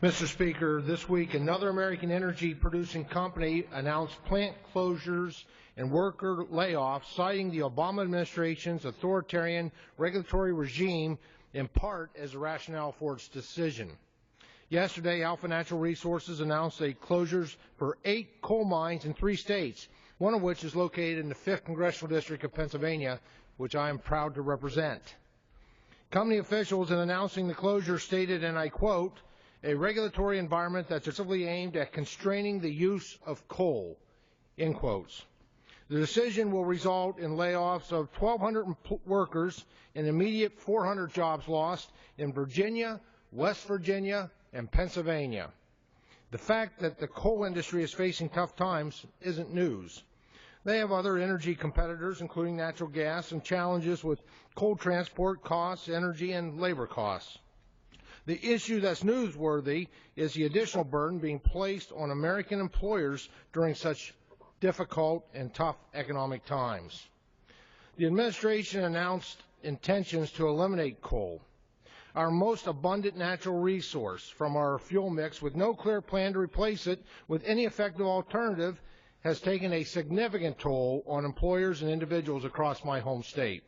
Mr. Speaker, this week another American energy producing company announced plant closures and worker layoffs, citing the Obama administration's authoritarian regulatory regime in part as a rationale for its decision. Yesterday, Alpha Natural Resources announced closures for 8 coal mines in 3 states, one of which is located in the 5th Congressional District of Pennsylvania, which I am proud to represent. Company officials in announcing the closure stated, and I quote, "a regulatory environment that's exclusively aimed at constraining the use of coal," end quotes. The decision will result in layoffs of 1,200 workers and immediate 400 jobs lost in Virginia, West Virginia, and Pennsylvania. The fact that the coal industry is facing tough times isn't news. They have other energy competitors, including natural gas, and challenges with coal transport costs, energy, and labor costs. The issue that's newsworthy is the additional burden being placed on American employers during such difficult and tough economic times. The administration announced intentions to eliminate coal, our most abundant natural resource, from our fuel mix, with no clear plan to replace it with any effective alternative, has taken a significant toll on employers and individuals across my home state.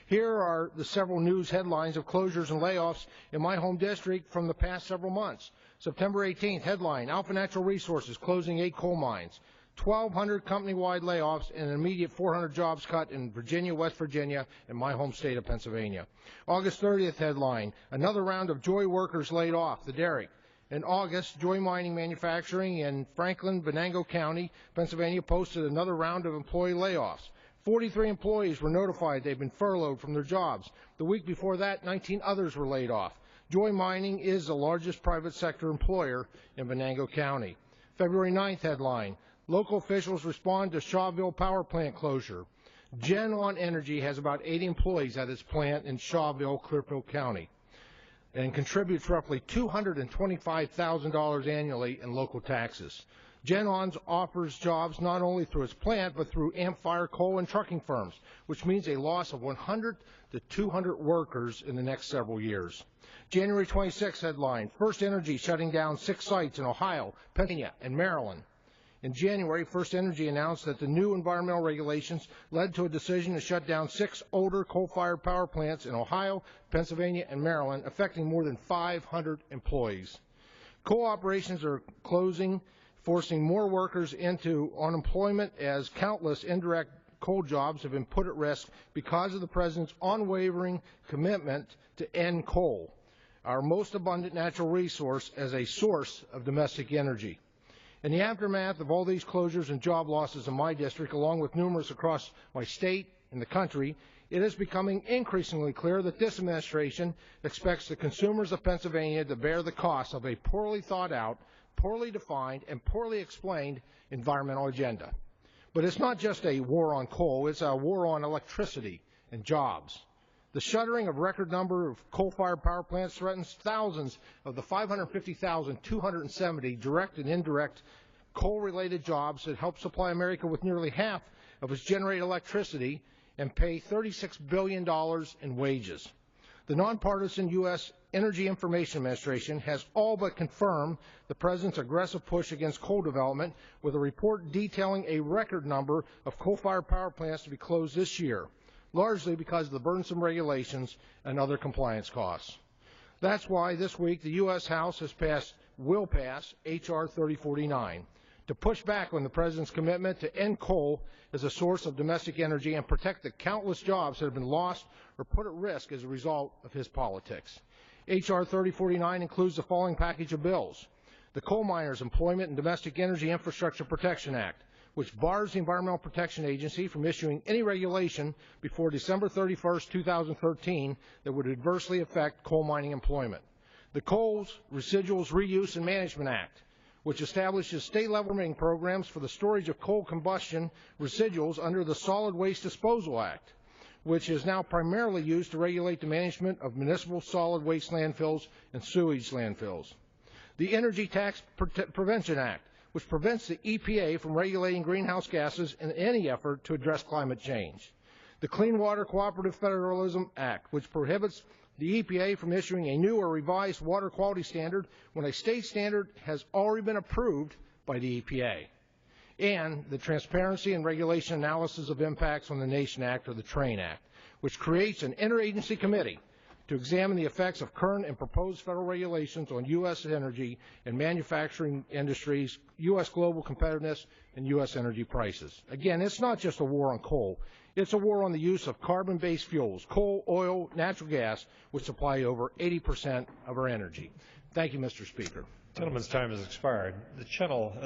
Here are the several news headlines of closures and layoffs in my home district from the past several months. September 18th, headline, Alpha Natural Resources closing 8 coal mines. 1,200 company-wide layoffs and an immediate 400 jobs cut in Virginia, West Virginia, and my home state of Pennsylvania. August 30th, headline, another round of Joy workers laid off, the Derrick. In August, Joy Mining Manufacturing in Franklin, Venango County, Pennsylvania, posted another round of employee layoffs. 43 employees were notified they've been furloughed from their jobs. The week before that, 19 others were laid off. Joy Mining is the largest private sector employer in Venango County. February 9th, headline, local officials respond to Shawville power plant closure. GenOn Energy has about 80 employees at its plant in Shawville, Clearfield County, and contributes roughly $225,000 annually in local taxes. GenOn offers jobs not only through its plant, but through Amfire coal and trucking firms, which means a loss of 100 to 200 workers in the next several years. January 26th, headline, First Energy shutting down 6 sites in Ohio, Pennsylvania, and Maryland. In January, First Energy announced that the new environmental regulations led to a decision to shut down 6 older coal-fired power plants in Ohio, Pennsylvania, and Maryland, affecting more than 500 employees. Coal operations are closing, forcing more workers into unemployment, as countless indirect coal jobs have been put at risk because of the President's unwavering commitment to end coal, our most abundant natural resource, as a source of domestic energy. In the aftermath of all these closures and job losses in my district, along with numerous across my state and the country, it is becoming increasingly clear that this administration expects the consumers of Pennsylvania to bear the cost of a poorly thought out, poorly defined, and poorly explained environmental agenda. But it's not just a war on coal, it's a war on electricity and jobs. The shuttering of record number of coal-fired power plants threatens thousands of the 550,270 direct and indirect coal-related jobs that help supply America with nearly half of its generated electricity and pay $36 billion in wages. The nonpartisan U.S. Energy Information Administration has all but confirmed the President's aggressive push against coal development, with a report detailing a record number of coal-fired power plants to be closed this year, largely because of the burdensome regulations and other compliance costs. That's why this week the U.S. House will pass H.R. 3049 to push back on the President's commitment to end coal as a source of domestic energy and protect the countless jobs that have been lost or put at risk as a result of his politics. H.R. 3049 includes the following package of bills: the Coal Miners Employment and Domestic Energy Infrastructure Protection Act, which bars the Environmental Protection Agency from issuing any regulation before December 31st, 2013 that would adversely affect coal mining employment. The Coals, Residuals, Reuse, and Management Act, which establishes state-level permitting programs for the storage of coal combustion residuals under the Solid Waste Disposal Act, which is now primarily used to regulate the management of municipal solid waste landfills and sewage landfills. The Energy Tax Prevention Act, which prevents the EPA from regulating greenhouse gases in any effort to address climate change. The Clean Water Cooperative Federalism Act, which prohibits the EPA from issuing a new or revised water quality standard when a state standard has already been approved by the EPA, and the Transparency and Regulation Analysis of Impacts on the Nation Act, or the TRAIN Act, which creates an interagency committee to examine the effects of current and proposed federal regulations on U.S. energy and manufacturing industries, U.S. global competitiveness, and U.S. energy prices. Again, it's not just a war on coal. It's a war on the use of carbon-based fuels, coal, oil, natural gas, which supply over 80% of our energy. Thank you, Mr. Speaker. The gentleman's time has expired. The channel